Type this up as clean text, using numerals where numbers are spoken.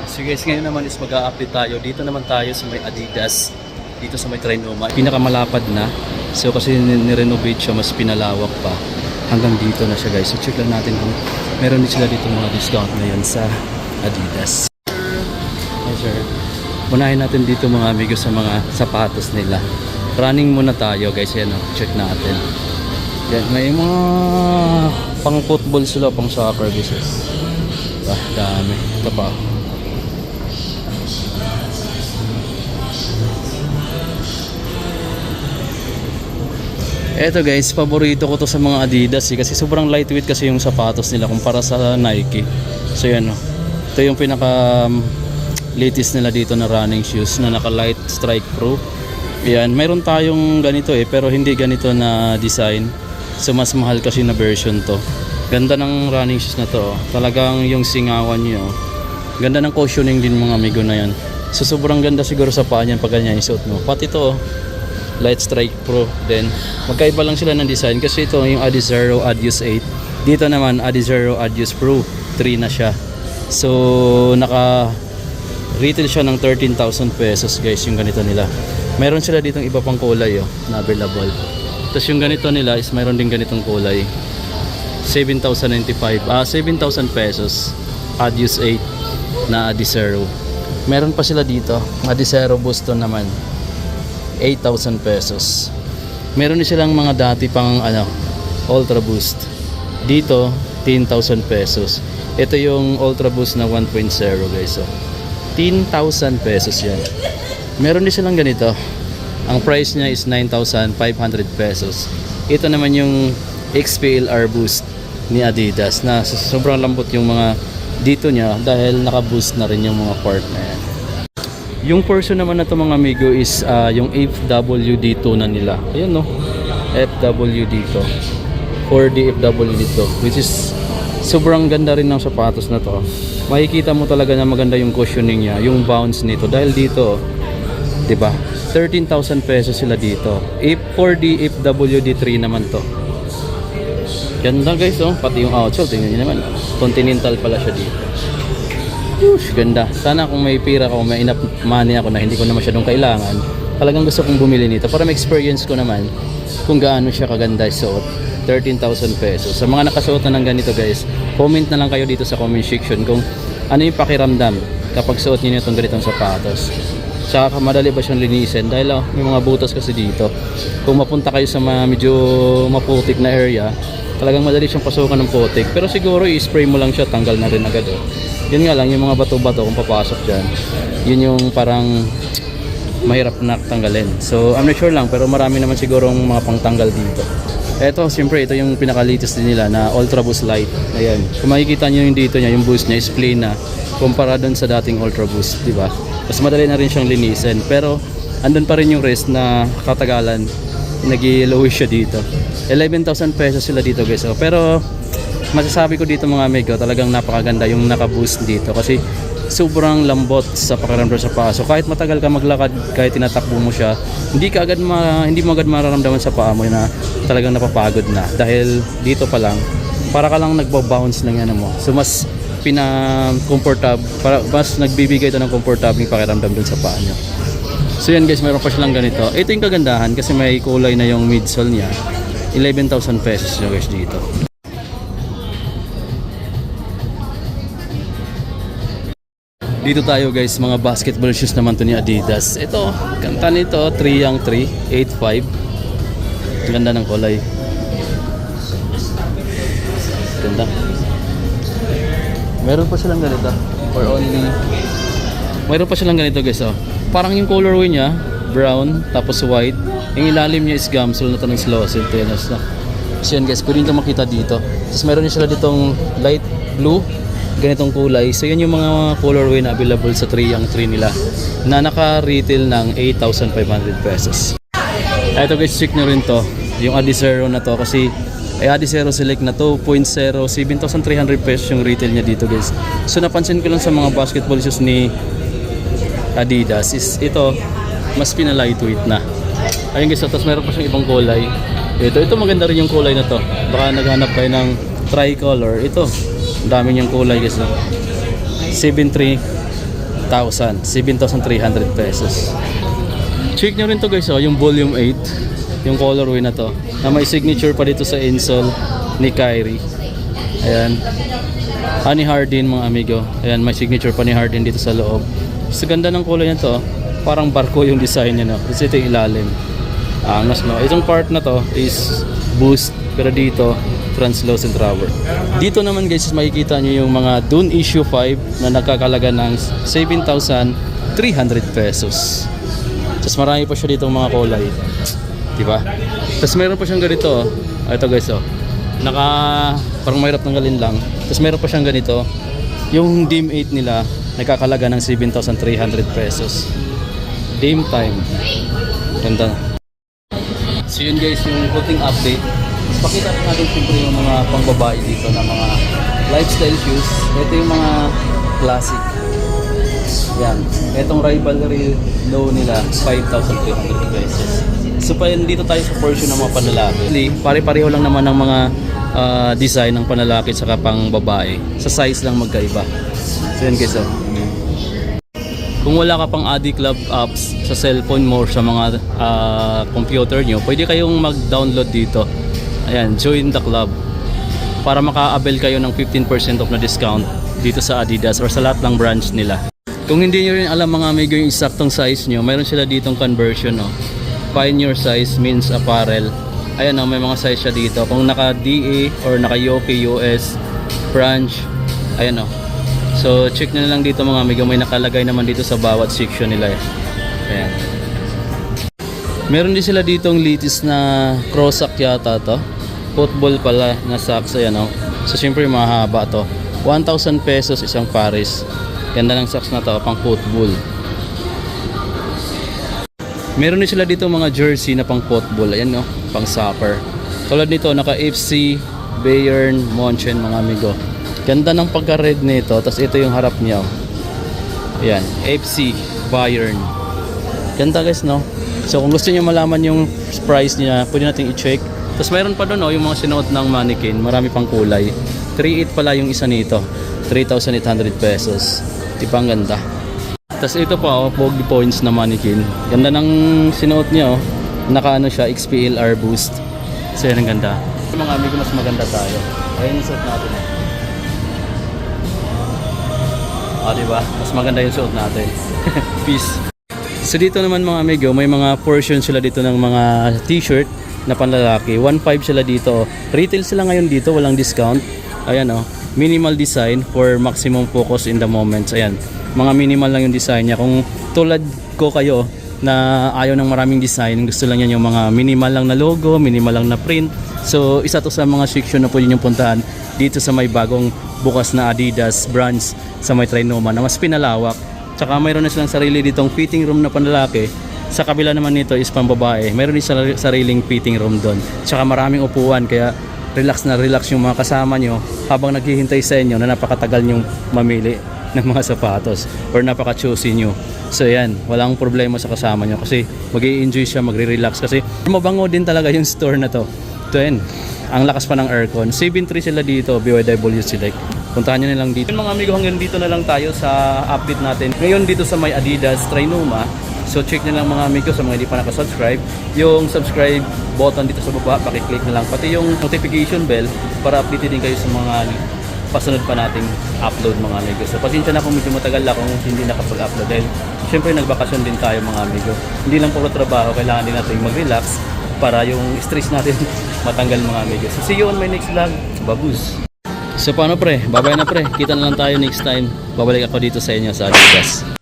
So guys, ngayon naman is mag-a-update tayo. Dito naman tayo sa may Adidas. Dito sa may Trinoma. Pinakamalapad na. So kasi nirenovate siya, mas pinalawak pa. Hanggang dito na siya guys. So check lang natin kung meron din sila dito mga discount ngayon sa Adidas. Hi sir. Unahin natin dito mga amigo sa mga sapatos nila. Running muna tayo guys. Yan o. Check natin. Yan. May mga pang football sila, pang soccer guys. Ah, dami. Ito pa. Eto guys, paborito ko to sa mga Adidas kasi sobrang lightweight kasi yung sapatos nila kumpara sa Nike. So yan o. Ito yung pinaka latest nila dito na running shoes na naka light strike pro. Yan, mayroon tayong ganito pero hindi ganito na design. So mas mahal kasi na version to. Ganda ng running shoes na to. Talagang yung singawan niyo. Ganda ng cushioning din mga amigo na yan. So sobrang ganda siguro sa paa niyan pag ganyan isuot mo. Pati to Light Strike Pro. Then magkaiba lang sila ng design kasi ito yung Adizero Adios 8. Dito naman Adizero Adios Pro 3 na siya. So naka retail siya ng 13,000 pesos guys yung ganito nila. Meron sila ditong iba pang kulay na available. Tapos yung ganito nila is mayroon din ganitong kulay. 7,095 7,000 pesos Adios 8 na Adizero. Meron pa sila dito Adizero Boston naman 8,000 pesos. Meron din silang mga dati pang Ultra Boost. Dito 10,000 pesos. Ito yung Ultra Boost na 1.0 guys. So 10,000 pesos yan. Meron din silang ganito. Ang price niya is 9,500 pesos. Ito naman yung XPLR Boost ni Adidas na sobrang lambot yung mga dito niya dahil naka-boost na rin yung mga part na yan. Yung person naman na to mga amigo is yung FWD 2 na nila. Ayan no, FWD to 4D FWD to, which is sobrang ganda rin ng sapatos na to. Makikita mo talaga na maganda yung cushioning niya, yung bounce nito dahil dito, 'di ba? 13,000 pesos sila dito. 4D FWD 3 naman to. Ganda guys pati yung outsole, tingnan niyo naman. Continental pala siya dito. Ganda. Sana kung may pira ako, may enough money ako na hindi ko na masyadong kailangan, talagang gusto kong bumili nito para ma-experience ko naman kung gaano siya kaganda suot. 13,000 pesos. Sa mga nakasuot na ng ganito guys, comment na lang kayo dito sa comment section kung ano yung pakiramdam kapag suot niyo itong ganitong sapatos. Saka madali ba siyang linisin dahil may mga butas kasi dito. Kung mapunta kayo sa mga medyo maputik na area, talagang madali siyang pasukan ng putik. Pero siguro i-spray mo lang siya, tanggal na rin agad Yun nga lang, yung mga bato-bato kung papasok dyan, yun yung parang mahirap na tanggalin. So I'm not sure lang, pero marami naman sigurong mga pangtanggal dito. Eto, siyempre ito yung pinaka-latest din nila na Ultra Boost Light. Ayan, kung makikita nyo yung dito niya, yung boost niya is plain na kumpara dun sa dating Ultra Boost, diba? Mas madali na rin siyang linisin, pero andun pa rin yung rest na katagalan nag-i-lowish siya dito. 11,000 pesos sila dito guys. Pero masasabi ko dito mga amigo, talagang napakaganda yung naka-boost dito kasi sobrang lambot sa pakiramdam sa paa. So kahit matagal ka maglakad, kahit tinatakbo mo siya, hindi mo agad mararamdaman sa paa mo na talagang napapagod na dahil dito pa lang para ka lang nagbo-bounce ng mo. So mas mas nagbibigay ito ng komportabling pakiramdam dun sa paa nyo. So yan guys, mayroon pa silang ganito. Ito yung kagandahan kasi may kulay na yung midsole niya. 11,000 pesos yung guys dito. Dito tayo guys, mga basketball shoes naman to ni Adidas. Ito, kanta nito, 3 yang 3, 8.5. Ganda ng kulay. Ganda. Meron pa silang ganito. Meron pa silang ganito guys Parang yung colorway niya, brown, tapos white. Yung ilalim niya is gamsol na tanong slow silk tennis na. So yan guys, pwede nyo makita dito. Tapos meron sila ditong light blue, ganitong kulay. So yan yung mga colorway na available sa 3 yang 3 nila na naka-retail ng 8,500 pesos. Ito guys, check nyo rin to, yung Adizero na to kasi Adizero Select na 2.0, 7,300 pesos yung retail niya dito guys. So napansin ko lang sa mga basketball shoes ni Adidas is ito mas pina-lightweight na. Ayun guys, tapos meron pa siyang ibang kulay. Ito maganda rin yung kulay na to. Baka naghanap kayo ng tricolor. Ito, dami niyang kulay guys 7.3 7,300 pesos. Check nyo rin to guys, oh, yung volume 8, yung colorway na to, na may signature pa dito sa insole ni Kyrie. Ayan, ni Harden mga amigo. Ayan, may signature pa ni Harden dito sa loob. Sa ganda ng kulay na to, parang barko yung design niya, no? Kasi ito yung ilalim. Angas, no? Itong part na to is boost, pero dito translucent rubber. Dito naman guys, makikita nyo yung mga Dune Issue 5 na nagkakalaga ng 7,300 pesos. Tapos marami pa siya dito mga kulay, diba? Tapos meron pa siyang ganito, oh. Ito guys, oh. Parang mahirap tanggalin lang. Tapos meron pa siyang ganito, yung Dim 8 nila nagkakalaga ng 7,300 pesos. Dim time. Ganda na. So yun guys, yung coating update. Pakita natin siyempre yung mga pangbabae dito na mga lifestyle shoes. Ito yung mga classic. Yan. Itong rivalry low nila, 5,300 pesos. So pa dito tayo sa portion ng mga panlalaki. Pare-pareho lang naman ng mga design ng panlalaki at saka pang babae. Sa size lang magkaiba. So yan guys, oh. Kung wala ka pang Adi Club apps sa cellphone mo or sa mga computer nyo, pwede kayong mag-download dito. Ayan, join the club para maka-avail kayo ng 15% off na discount dito sa Adidas or sa lahat ng branch nila. Kung hindi nyo rin alam mga amigo yung eksaktong size nyo, mayroon sila ditong conversion, no? Find your size means apparel. Ayan, no, may mga size siya dito. Kung naka-DA or naka-UP US branch, ayan, no. So check nyo na lang dito mga amigo, may nakalagay naman dito sa bawat section nila. Ayan. Meron din sila ditong latest na cross-sack yata to. Football pala na socks, ayan, no. So siyempre mahaba to. 1,000 pesos isang pares. Ganda ng socks na to, pang football. Meron din sila dito mga jersey na pang football, ayan, no, pang soccer. Tulad nito, naka FC, Bayern, München mga amigo. Ganda ng pagka-red nito, tapos ito yung harap niya. Ayan, FC, Bayern. Ganda guys, no? So kung gusto niyo malaman yung price niya, pwede natin i-check. Tapos mayroon pa doon, no, yung mga sinuot ng mannequin, marami pang kulay. 3,800 pala yung isa nito, 3,800 pesos. Diba ang ganda? Tapos ito pa, oh, Pogi Points na mannequin. Ganda ng sinuot niya, oh. Naka ano siya, XPLR boost. So yan ang ganda. Mga amigo, mas maganda tayo. Ayun yung suot natin, eh. Diba? Mas maganda yung suot natin. Peace. So dito naman mga amigo, may mga portion sila dito ng mga t-shirt na panlalaki. 1,500 sila dito. Retail sila ngayon dito, walang discount. Ayan, oh. Minimal design for maximum focus in the moments. Ayan. Mga minimal lang yung design niya. Kung tulad ko kayo na ayaw ng maraming design, gusto lang yan yung mga minimal lang na logo, minimal lang na print. So isa to sa mga section na pwede nyo puntahan dito sa may bagong bukas na Adidas branch sa may Trinoma na mas pinalawak. Tsaka mayroon na silang sarili ditong fitting room na panlalaki. Sa kabila naman nito is pambabae. Mayroon din sariling fitting room doon. Tsaka maraming upuan, kaya relax na relax yung mga kasama nyo habang naghihintay sa inyo na napakatagal nyong mamili ng mga sapatos or napaka-choosy nyo. So yan, walang problema sa kasama nyo kasi mag-i-enjoy siya, magre-relax kasi mabango din talaga yung store na to. Ito yan, ang lakas pa ng aircon. 7.3 sila dito, BYW Select. Puntahan nyo na lang dito. Mga amigo, hanggang dito na lang tayo sa update natin. Ngayon dito sa may Adidas Trinoma. So check nyo lang mga amigo sa mga hindi pa nakasubscribe. Yung subscribe button dito sa baba, pakiclick na lang. Pati yung notification bell para update din kayo sa mga pasunod pa nating upload mga amigo. So pasensya na kung medyo matagal akong hindi nakapag-upload dahil syempre nagbakasyon din tayo mga amigo. Hindi lang puro trabaho, kailangan din natin mag-relax para yung stress natin matanggal mga amigo. So see you on my next vlog. Babus! So paano pre? Babay na pre. Kita na lang tayo next time. Babalik ako dito sa inyo sa Adidas.